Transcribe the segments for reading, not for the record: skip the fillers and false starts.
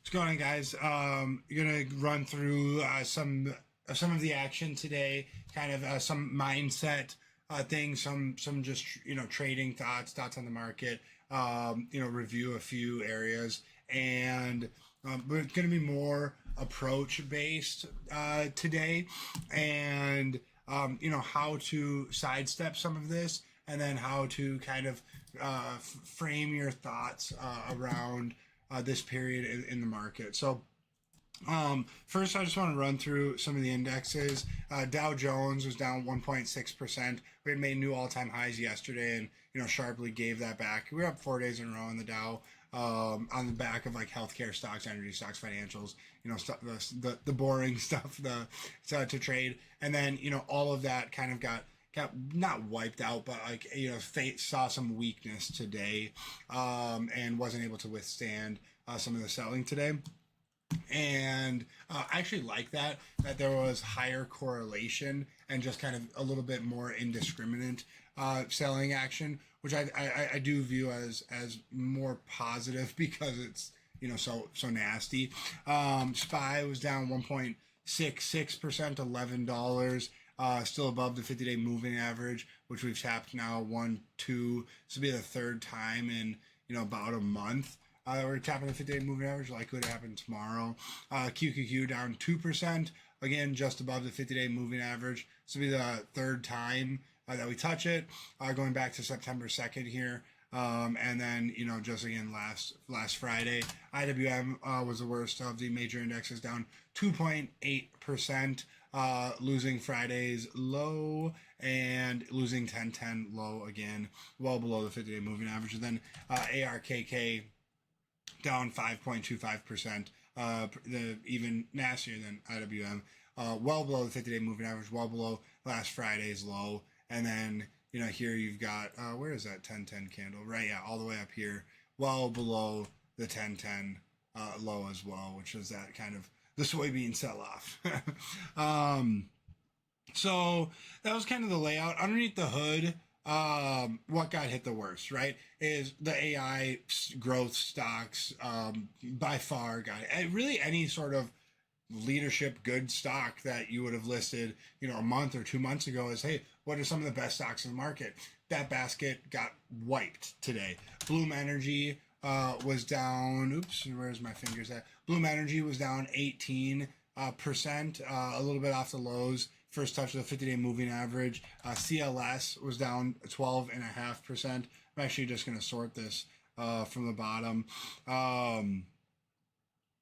What's going on, guys? You're gonna run through some of the action today, kind of some mindset things, some just trading thoughts on the market. Review a few areas, and but it's going to be more approach based today, and how to sidestep some of this, and then how to kind of frame your thoughts around this period in the market. So first, I just want to run through some of the indexes. Dow Jones was down 1.6%. We had made new all-time highs yesterday, and sharply gave that back. We were up 4 days in a row in the Dow, on the back of like healthcare stocks, energy stocks, financials. The boring stuff to trade, and then all of that kind of got not wiped out, but like fate saw some weakness today, and wasn't able to withstand some of the selling today. And I actually like that there was higher correlation and just kind of a little bit more indiscriminate selling action, which I do view as more positive because it's so nasty. SPY was down 1.66%, $11. Still above the 50-day moving average, which we've tapped now 1, 2. This will be the third time in about a month. We're tapping the 50-day moving average, likely to happen tomorrow. QQQ down 2%, again just above the 50-day moving average. This will be the third time that we touch it, going back to September 2nd here. And then just again last Friday, IWM was the worst of the major indexes, down 2.8%, losing Friday's low and losing 10/10 low again, well below the 50-day moving average. And then ARKK down 5.25%, even nastier than IWM, well below the 50-day moving average, well below last Friday's low. And then here you've got where is that 10/10 candle? Right, yeah, all the way up here, well below the 10/10 low as well, which is that kind of the soybean sell-off. So that was kind of the layout. Underneath the hood, what got hit the worst, right, is the AI growth stocks. By far got it. Really, any sort of leadership good stock that you would have listed a month or 2 months ago as, hey, what are some of the best stocks in the market? That basket got wiped today. Bloom Energy was down, oops, where's my fingers at? Bloom Energy was down 18%, a little bit off the lows, first touch of the 50-day moving average. CLS was down 12.5%. I'm actually just going to sort this from the bottom.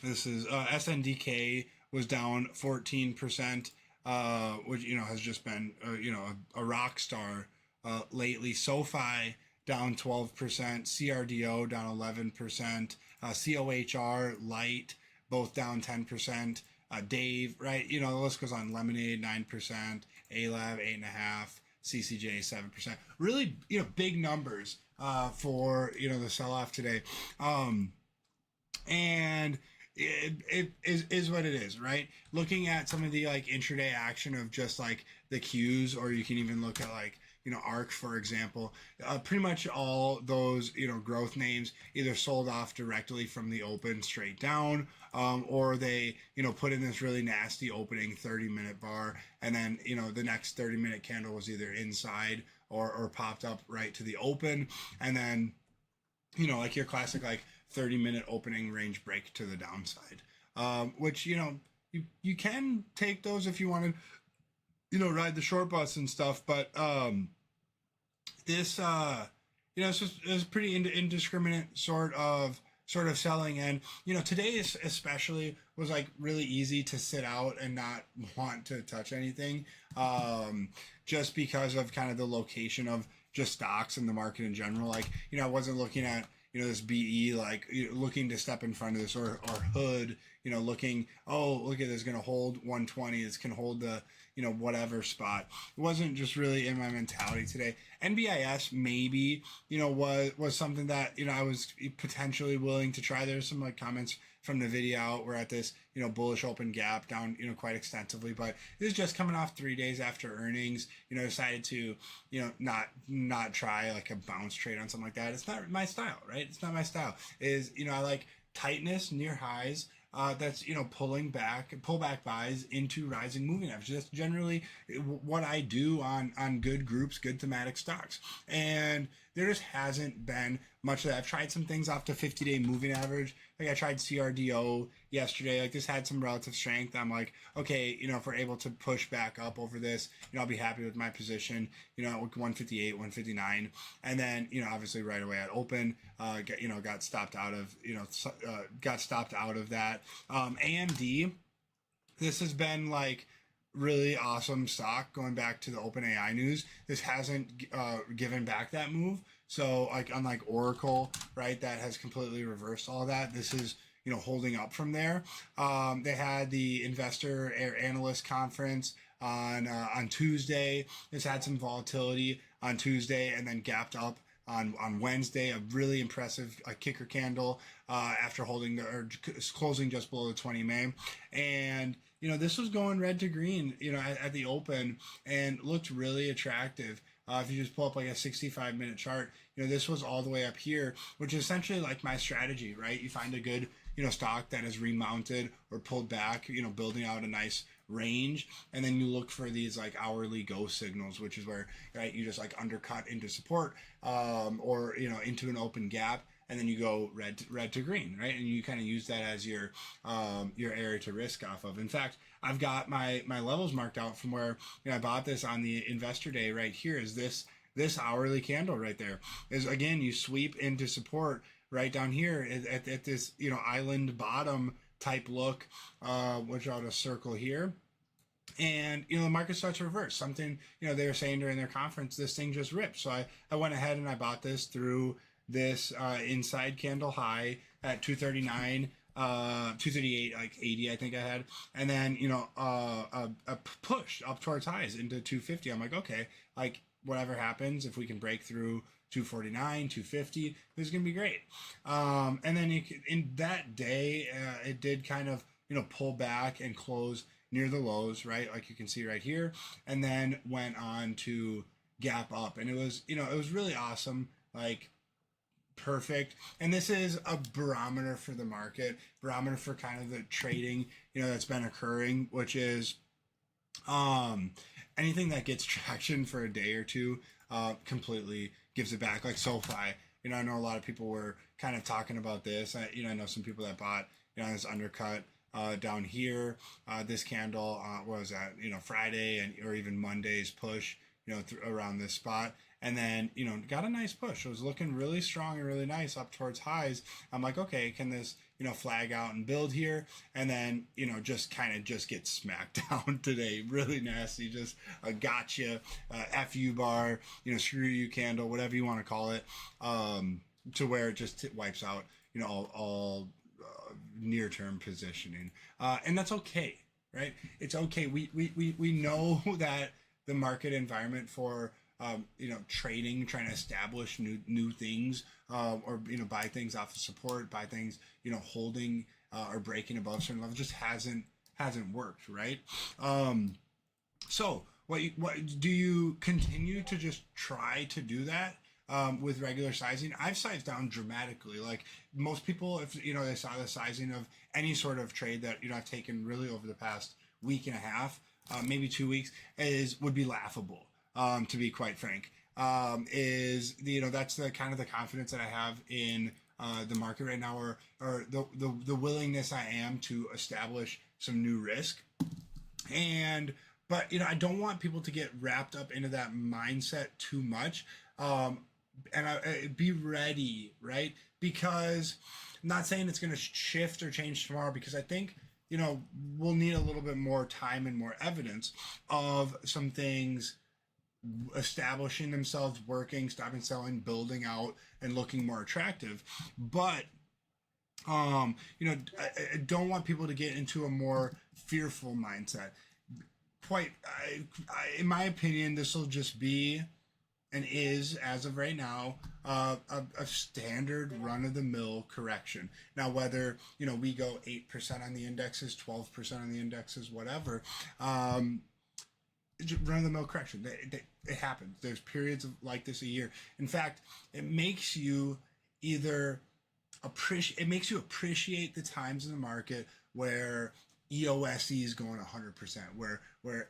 This is SNDK was down 14%, which has just been a rock star lately. SoFi down 12%, CRDO down 11%, COHR Light both down 10%. Dave, right? The list goes on. Lemonade 9%, ALAB 8.5%, CCJ 7%. Really, big numbers for the sell-off today. And it is what it is, right? Looking at some of the like intraday action of just like the Qs, or you can even look at like ARK, for example. Pretty much all those growth names either sold off directly from the open straight down, or they put in this really nasty opening 30-minute bar, and then the next 30-minute candle was either inside or popped up right to the open, and then like your classic like 30-minute opening range break to the downside, which you can take those if you want to ride the short bus and stuff, but this it's pretty indiscriminate sort of selling. And today especially was like really easy to sit out and not want to touch anything, just because of kind of the location of just stocks in the market in general. Like I wasn't looking at this BE, like looking to step in front of this, or hood, looking, oh, look at this, going to hold 120, it's can hold the whatever spot. It wasn't just really in my mentality today. NBIS maybe was something that I was potentially willing to try. There's some like comments from the video. We're at this bullish open gap down quite extensively, but this is just coming off 3 days after earnings. Decided to not try like a bounce trade on something like that. It's not my style, right? It's not my style. I like tightness near highs. That's pulling back, pullback buys into rising moving averages. That's generally what I do on good groups, good thematic stocks. And there just hasn't been much of that. I've tried some things off the 50-day moving average. Like I tried CRDO yesterday. Like this had some relative strength. I'm like, okay, if we're able to push back up over this, I'll be happy with my position. At 158, 159, and then obviously right away at open, got stopped out of that. AMD, this has been like really awesome stock going back to the OpenAI news. This hasn't given back that move. So like unlike Oracle, right, that has completely reversed all that. This is holding up from there. They had the investor analyst conference on Tuesday. This had some volatility on Tuesday and then gapped up on Wednesday. A really impressive kicker candle after closing just below the 20 MA. And this was going red to green at the open and looked really attractive. If you just pull up like a 65-minute chart, this was all the way up here, which is essentially like my strategy, right? You find a good stock that has remounted or pulled back, building out a nice range, and then you look for these like hourly go signals, which is where, right, you just like undercut into support or into an open gap, and then you go red to green, right? And you kind of use that as your area to risk off of. In fact, I've got my levels marked out from where I bought this on the investor day. Right here is this hourly candle right there. Is again, you sweep into support right down here at this island bottom type look, which I'll just circle here. And the market starts to reverse. Something they were saying during their conference, this thing just ripped. So I went ahead and I bought this through this inside candle high at 239, 238, like 80 I think I had, and then a push up towards highs into 250. I'm like, okay, like whatever happens, if we can break through 249, 250, this is gonna be great. And then in that day, it did kind of pull back and close near the lows, right? Like you can see right here, and then went on to gap up, and it was it was really awesome, like perfect. And this is a barometer for the market, barometer for kind of the trading that's been occurring, which is anything that gets traction for a day or two completely gives it back. Like SoFi, I know a lot of people were kind of talking about this. I know some people that bought this undercut down here, this candle was at Friday or even Monday's push around this spot, and then got a nice push. It was looking really strong and really nice up towards highs. I'm like, okay, can this flag out and build here? And then just kind of just get smacked down today, really nasty, just a gotcha, fu bar, screw you candle, whatever you want to call it, to where it just wipes out all near term positioning, and that's okay, right? It's okay. We know that the market environment for trading, trying to establish new things, or buy things off of support, buy things holding or breaking above certain levels, just hasn't worked, right? So what do you continue to just try to do that with regular sizing? I've sized down dramatically. Like most people, if they saw the sizing of any sort of trade that I've taken really over the past week and a half, maybe 2 weeks, would be laughable. To be quite frank, is that's the kind of the confidence that I have in the market right now, or the willingness I am to establish some new risk. But I don't want people to get wrapped up into that mindset too much, and be ready, right? Because I'm not saying it's going to shift or change tomorrow, because I think we'll need a little bit more time and more evidence of some things establishing themselves, working, stopping selling, building out, and looking more attractive. But I don't want people to get into a more fearful mindset. In my opinion, this will just be, and is as of right now, a standard run-of-the-mill correction. Now, whether we go 8% on the indexes, 12% on the indexes, whatever, run-of-the-mill correction. It happens. There's periods of like this a year. In fact, it makes you either appreciate. It makes you appreciate the times in the market where EOSE is going 100%, where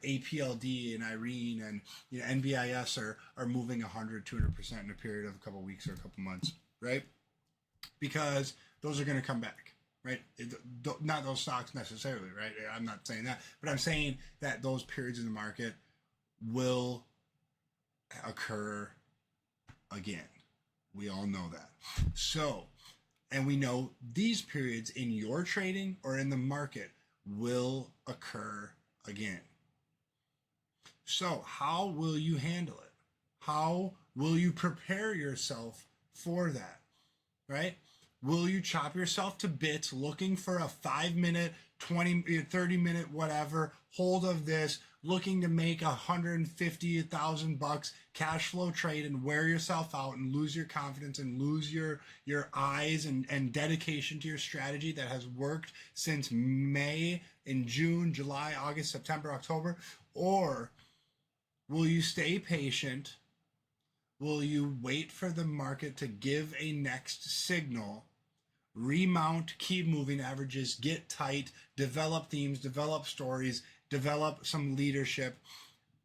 APLD and Irene and NBIS are moving 100, 200% in a period of a couple of weeks or a couple months, right? Because those are going to come back, right? Not those stocks necessarily, right? I'm not saying that, but I'm saying that those periods in the market will occur again. We all know that. So, and we know these periods in your trading or in the market will occur again. So, how will you handle it? How will you prepare yourself for that? Right? Will you chop yourself to bits looking for a 5-minute, 20, 30-minute, whatever hold of this, looking to make $150,000 cash flow trade and wear yourself out and lose your confidence and lose your eyes and dedication to your strategy that has worked since May, in June, July, August, September, October? Or will you stay patient? Will you wait for the market to give a next signal, remount, keep moving averages, get tight, develop themes, develop stories, develop some leadership,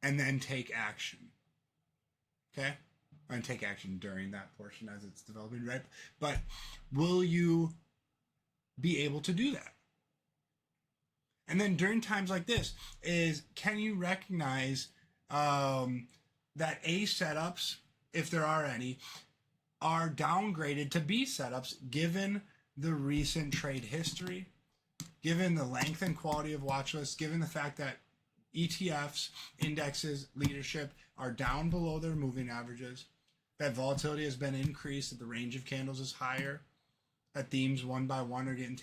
and then take action? Okay? And take action during that portion as it's developing, right? But will you be able to do that? And then during times like this, can you recognize that A setups, if there are any, are downgraded to B setups given the recent trade history, given the length and quality of watch lists, given the fact that ETFs, indexes, leadership are down below their moving averages, that volatility has been increased, that the range of candles is higher, that themes one by one are getting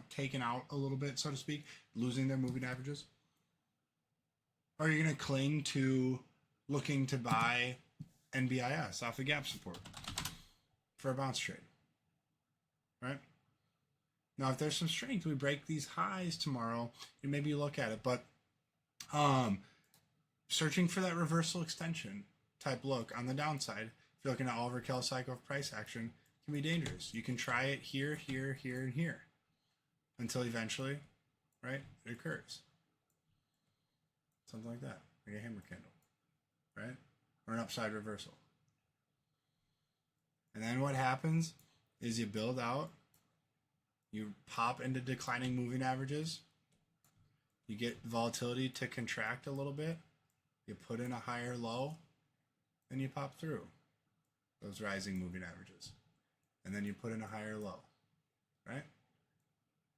taken out a little bit, so to speak, losing their moving averages? Or are you going to cling to looking to buy NBIS off the gap support for a bounce trade, right? Now, if there's some strength, we break these highs tomorrow, and maybe you look at it. But searching for that reversal extension type look on the downside, if you're looking at Oliver Kell cycle of price action, can be dangerous. You can try it here, here, here, and here until eventually, right, it occurs. Something like that, like a hammer candle, right? Or an upside reversal. And then what happens is you build out, you pop into declining moving averages, you get volatility to contract a little bit, you put in a higher low, and you pop through those rising moving averages. And then you put in a higher low, right?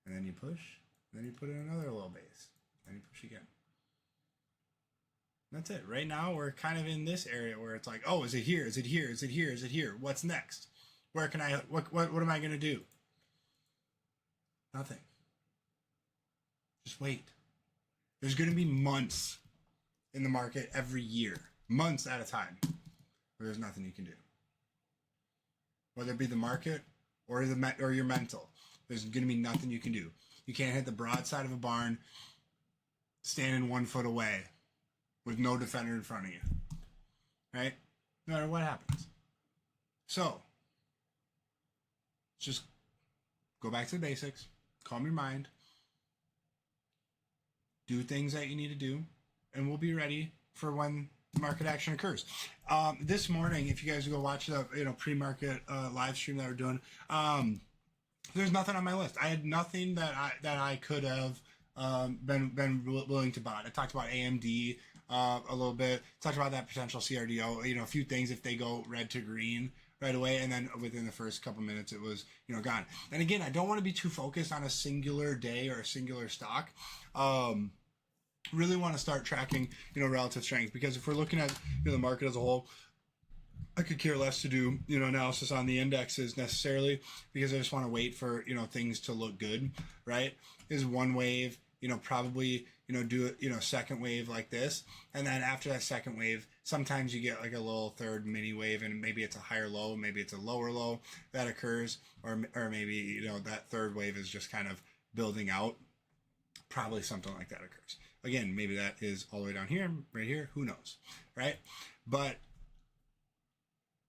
And then you push, and then you put in another low base, and you push again. That's it. Right now, we're kind of in this area where it's like, oh, is it here? Is it here? Is it here? Is it here? What's next? Where can I, what am I going to do? Nothing. Just wait. There's going to be months in the market every year, months at a time, where there's nothing you can do. Whether it be the market or your mental, there's going to be nothing you can do. You can't hit the broadside of a barn standing 1 foot away with no defender in front of you, right? No matter what happens. So, just go back to the basics, calm your mind, do things that you need to do, and we'll be ready for when market action occurs. This morning, if you guys go watch the pre-market live stream that we're doing, there's nothing on my list. I had nothing that I could have been willing to buy. I talked about AMD a little bit. Talked about that potential CRDO. A few things if they go red to green right away, and then within the first couple minutes it was gone. And again, I don't want to be too focused on a singular day or a singular stock. Really want to start tracking relative strength, because if we're looking at the market as a whole, I could care less to do analysis on the indexes necessarily, because I just want to wait for things to look good, right? Is one wave, probably do a second wave like this, and then after that second wave, sometimes you get like a little third mini wave, and maybe it's a higher low, maybe it's a lower low that occurs, or maybe that third wave is just kind of building out. Probably something like that occurs. Again, maybe that is all the way down here, right here, who knows, right? But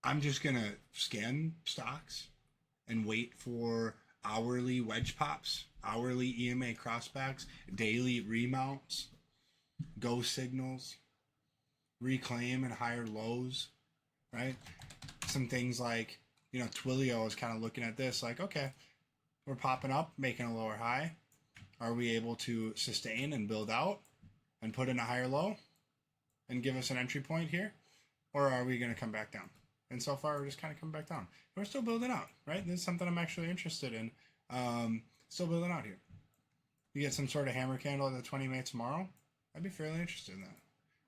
I'm just going to scan stocks and wait for hourly wedge pops, hourly EMA crossbacks, daily remounts, go signals, reclaim and higher lows, right? Some things like, Twilio is kind of looking at this like, okay, we're popping up, making a lower high. Are we able to sustain and build out and put in a higher low and give us an entry point here? Or are we going to come back down? And so far, we're just kind of coming back down. We're still building out, right? This is something I'm actually interested in. Still building out here. You get some sort of hammer candle at the 20 MA tomorrow. I'd be fairly interested in that.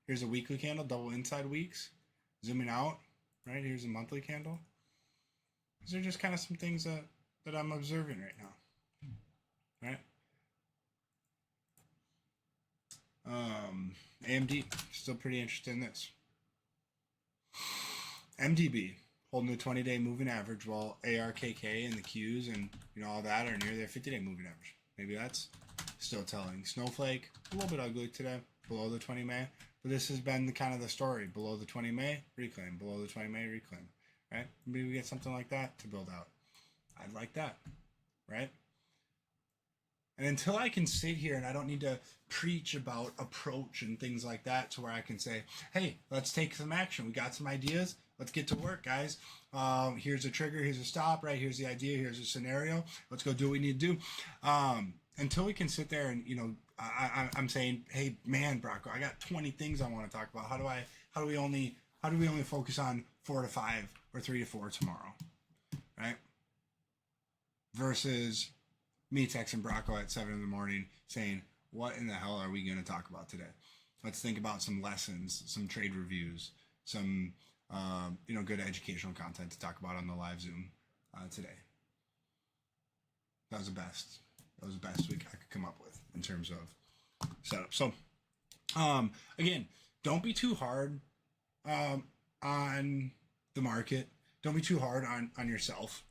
Here's a weekly candle, double inside weeks. Zooming out, right? Here's a monthly candle. These are just kind of some things that I'm observing right now, right? AMD, still pretty interested in this. MDB, holding the 20-day moving average while ARKK and the Qs and all that are near their 50-day moving average. Maybe that's still telling. Snowflake, a little bit ugly today, below the 20 MA. But this has been the story. Below the 20 MA, reclaim. Below the 20 MA, reclaim. Right? Maybe we get something like that to build out. I'd like that. Right? And until I can sit here and I don't need to preach about approach and things like that to where I can say, hey, let's take some action. We got some ideas. Let's get to work, guys. Here's a trigger. Here's a stop, right? Here's the idea. Here's a scenario. Let's go do what we need to do. Until we can sit there and, I'm saying, hey, man, Brocco, I got 20 things I want to talk about. How do we only focus on 4 to 5 or 3 to 4 tomorrow, right? Versus me texting Brocco at 7 in the morning saying, what in the hell are we going to talk about today? Let's think about some lessons, some trade reviews, some, good educational content to talk about on the live Zoom today. That was the best. That was the best week I could come up with in terms of setup. So, again, don't be too hard on the market. Don't be too hard on yourself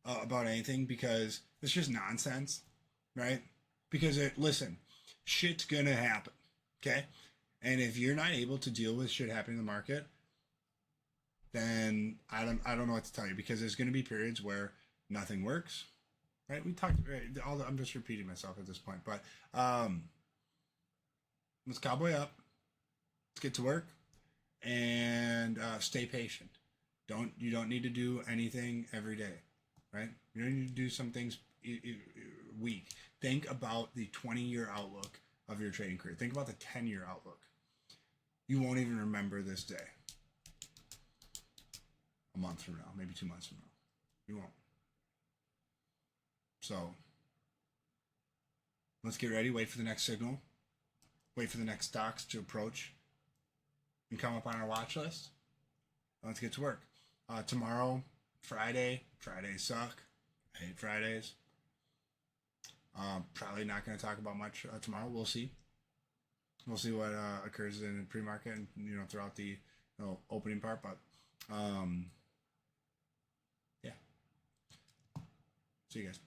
about anything, because it's just nonsense, right? Because listen, shit's gonna happen, okay? And if you're not able to deal with shit happening in the market, then I don't know what to tell you, because there's gonna be periods where nothing works, right? We talked. I'm just repeating myself at this point, but let's cowboy up. Let's get to work and stay patient. You don't need to do anything every day, right? You don't need to do some things week. Think about the 20-year outlook of your trading career. Think about the 10-year outlook. You won't even remember this day. A month from now, maybe 2 months from now. You won't. So, let's get ready. Wait for the next signal. Wait for the next stocks to approach and come up on our watch list. Let's get to work. Tomorrow, Fridays suck. I hate Fridays. Probably not going to talk about much tomorrow. We'll see. We'll see what occurs in the pre-market and throughout the opening part. But yeah. See you guys.